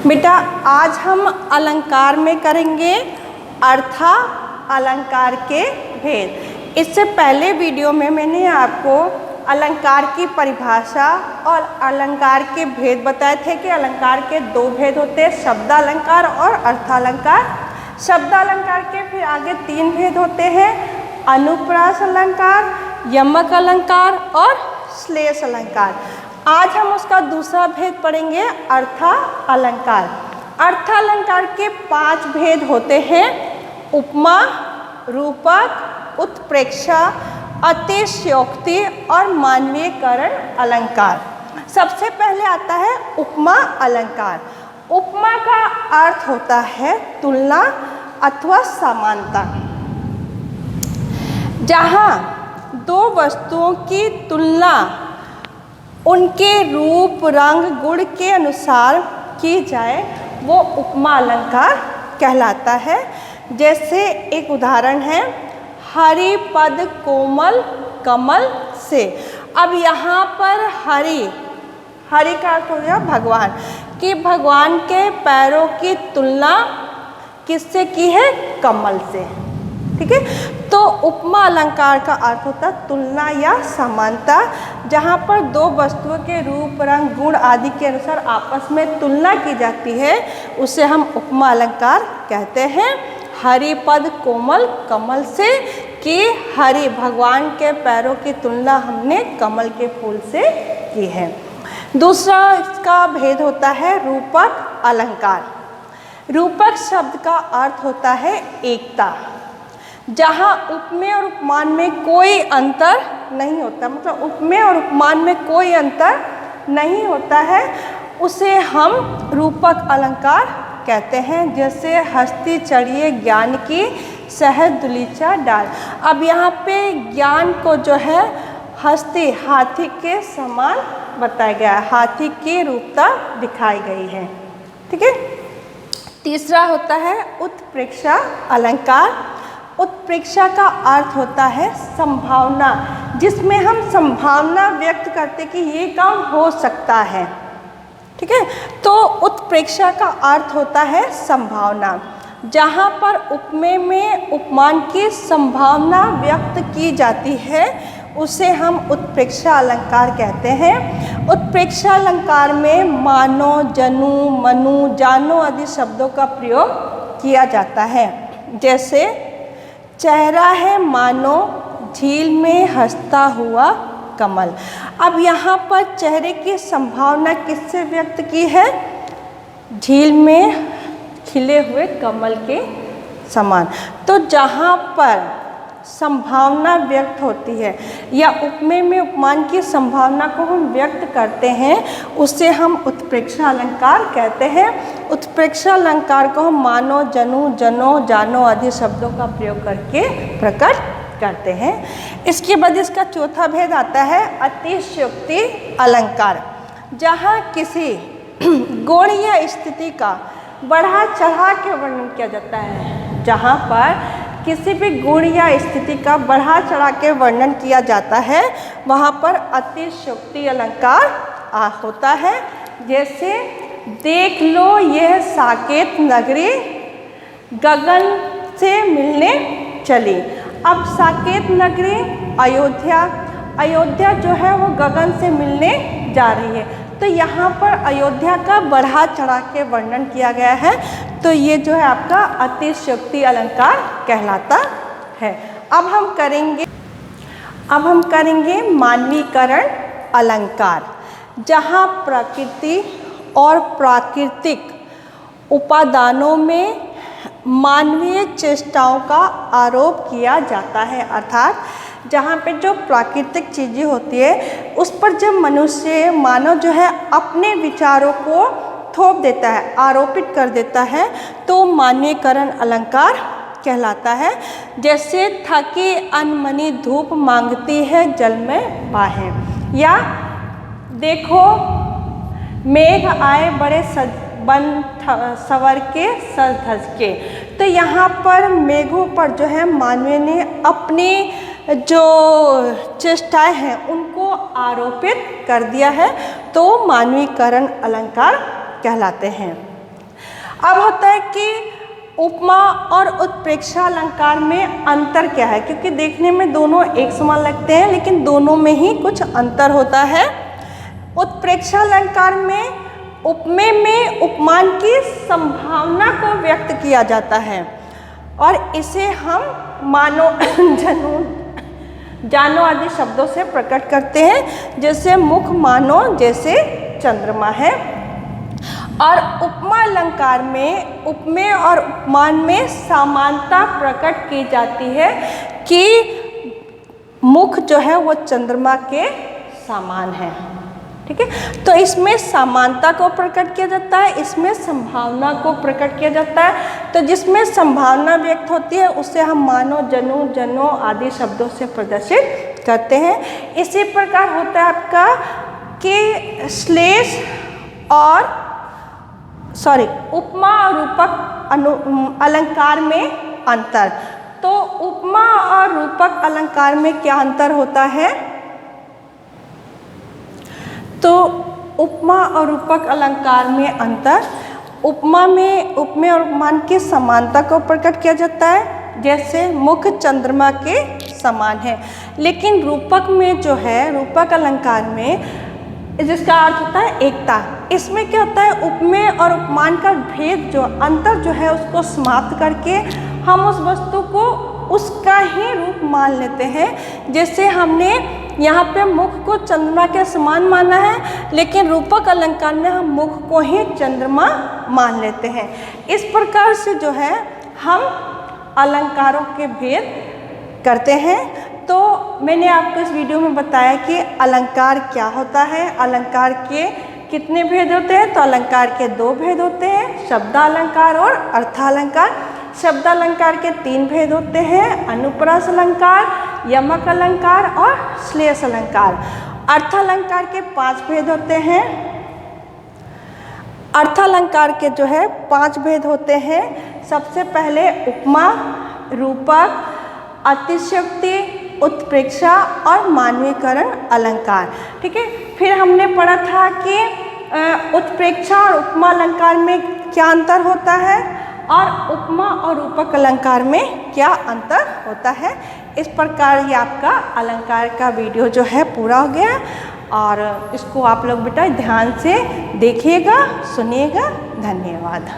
बेटा आज हम अलंकार में करेंगे अर्था अलंकार के भेद। इससे पहले वीडियो में मैंने आपको अलंकार की परिभाषा और अलंकार के भेद बताए थे कि अलंकार के दो भेद होते हैं, शब्दालंकार और अर्थालंकार। शब्दालंकार के फिर आगे तीन भेद होते हैं, अनुप्रास अलंकार, यमक अलंकार और श्लेष अलंकार। आज हम उसका दूसरा भेद पढ़ेंगे, अर्था अलंकार। अर्थालंकार के 5 भेद होते हैं, उपमा, रूपक, उत्प्रेक्षा, अतिशयोक्ति और मानवीयकरण अलंकार। सबसे पहले आता है उपमा अलंकार। उपमा का अर्थ होता है तुलना अथवा समानता। जहाँ दो वस्तुओं की तुलना उनके रूप, रंग, गुण के अनुसार की जाए वो उपमा अलंकार कहलाता है। जैसे एक उदाहरण है, हरि पद कोमल कमल से। अब यहाँ पर हरि का अर्थ हो गया भगवान, कि भगवान के पैरों की तुलना किससे की है? कमल से। ठीक है, तो उपमा अलंकार का अर्थ होता है तुलना या समानता। जहाँ पर दो वस्तुओं के रूप, रंग, गुण आदि के अनुसार आपस में तुलना की जाती है उसे हम उपमा अलंकार कहते हैं। हरि पद कोमल कमल से, कि हरि भगवान के पैरों की तुलना हमने कमल के फूल से की है। दूसरा इसका भेद होता है रूपक अलंकार। रूपक शब्द का अर्थ होता है एकता। जहाँ उपमेय और उपमान में कोई अंतर नहीं होता, मतलब उपमेय और उपमान में कोई अंतर नहीं होता है, उसे हम रूपक अलंकार कहते हैं। जैसे हस्ती चढ़िए ज्ञान की, सहज दुलीचा डाल। अब यहाँ पे ज्ञान को जो है हस्ती हाथी के समान बताया गया है, हाथी की रूपता दिखाई गई है। ठीक है, तीसरा होता है उत्प्रेक्षा अलंकार। उत्प्रेक्षा का अर्थ होता है संभावना, जिसमें हम संभावना व्यक्त करते कि ये काम हो सकता है। ठीक है, तो उत्प्रेक्षा का अर्थ होता है संभावना। जहाँ पर उपमेय में उपमान की संभावना व्यक्त की जाती है उसे हम उत्प्रेक्षा अलंकार कहते हैं। उत्प्रेक्षा अलंकार में मानो, जनु, मनु, जानो आदि शब्दों का प्रयोग किया जाता है। जैसे चेहरा है मानो झील में हंसता हुआ कमल। अब यहाँ पर चेहरे की संभावना किससे व्यक्त की है? झील में खिले हुए कमल के समान। तो जहाँ पर संभावना व्यक्त होती है या उपमेय में उपमान की संभावना को हम व्यक्त करते हैं उसे हम उत्प्रेक्षा अलंकार कहते हैं। उत्प्रेक्षा अलंकार को हम मानो, जनु, जनो, जानो आदि शब्दों का प्रयोग करके प्रकट करते हैं। इसके बाद इसका चौथा भेद आता है अतिशयोक्ति अलंकार। जहाँ किसी गुण या स्थिति का बढ़ा चढ़ा के वर्णन किया जाता है, जहाँ पर किसी भी गुण या स्थिति का बढ़ा चढ़ा के वर्णन किया जाता है वहाँ पर अतिशयोक्ति अलंकार होता है। जैसे देख लो यह साकेत नगरी गगन से मिलने चली। अब साकेत नगरी अयोध्या जो है वो गगन से मिलने जा रही है, तो यहाँ पर अयोध्या का बढ़ा चढ़ा के वर्णन किया गया है, तो ये जो है आपका अतिशयोक्ति अलंकार कहलाता है। अब हम करेंगे मानवीकरण अलंकार। जहाँ प्रकृति और प्राकृतिक उपादानों में मानवीय चेष्टाओं का आरोप किया जाता है। अर्थात जहाँ पे जो प्राकृतिक चीज़ें होती है उस पर जब मानव जो है अपने विचारों को थोप देता है, आरोपित कर देता है, तो मानवीयकरण अलंकार कहलाता है। जैसे थकी अनमनी धूप मांगती है जल में बाहें, या देखो मेघ आए बड़े बन सवर के सज धज के। तो यहाँ पर मेघों पर जो है मानवीय ने अपनी जो चेष्टाएं हैं उनको आरोपित कर दिया है, तो मानवीकरण अलंकार कहलाते हैं। अब होता है कि उपमा और उत्प्रेक्षा अलंकार में अंतर क्या है, क्योंकि देखने में दोनों एक समान लगते हैं लेकिन दोनों में ही कुछ अंतर होता है। उत्प्रेक्षा अलंकार में उपमेय में उपमान की संभावना को व्यक्त किया जाता है और इसे हम मानो, जनो, जानो आदि शब्दों से प्रकट करते हैं, जैसे मुख मानो जैसे चंद्रमा है। और उपमा अलंकार में उपमेय और उपमान में समानता प्रकट की जाती है कि मुख जो है वो चंद्रमा के समान है। ठीक है, तो इसमें समानता को प्रकट किया जाता है, इसमें संभावना को प्रकट किया जाता है। तो जिसमें संभावना व्यक्त होती है उसे हम मानो, जनु, जनो आदि शब्दों से प्रदर्शित करते हैं। इसी प्रकार होता है आपका कि श्लेष और उपमा और रूपक अलंकार में अंतर। तो उपमा और रूपक अलंकार में क्या अंतर होता है? तो उपमा और रूपक अलंकार में अंतर, उपमा में उपमेय और उपमान की समानता को प्रकट किया जाता है, जैसे मुख चंद्रमा के समान है। लेकिन रूपक में जो है, रूपक अलंकार में, जिसका अर्थ होता है एकता, इसमें क्या होता है, उपमेय और उपमान का भेद जो अंतर जो है उसको समाप्त करके हम उस वस्तु को उसका ही रूप मान लेते हैं। जैसे हमने यहाँ पे मुख को चंद्रमा के समान माना है, लेकिन रूपक अलंकार में हम मुख को ही चंद्रमा मान लेते हैं। इस प्रकार से जो है हम अलंकारों के भेद करते हैं। तो मैंने आपको इस वीडियो में बताया कि अलंकार क्या होता है, अलंकार के कितने भेद होते हैं। तो अलंकार के 2 भेद होते हैं, शब्दालंकार और अर्थालंकार। शब्दालंकार के 3 भेद होते हैं, अनुप्रास अलंकार, यमक अलंकार और श्लेष अलंकार। अर्थालंकार के 5 भेद होते हैं। अर्थालंकार के जो है 5 भेद होते हैं। सबसे पहले उपमा, रूपक, अतिशयोक्ति, उत्प्रेक्षा और मानवीकरण अलंकार। ठीक है, फिर हमने पढ़ा था कि उत्प्रेक्षा और उपमा अलंकार में क्या अंतर होता है और उपमा और रूपक अलंकार में क्या अंतर होता है। इस प्रकार ये आपका अलंकार का वीडियो जो है पूरा हो गया और इसको आप लोग बेटा ध्यान से देखिएगा, सुनिएगा। धन्यवाद।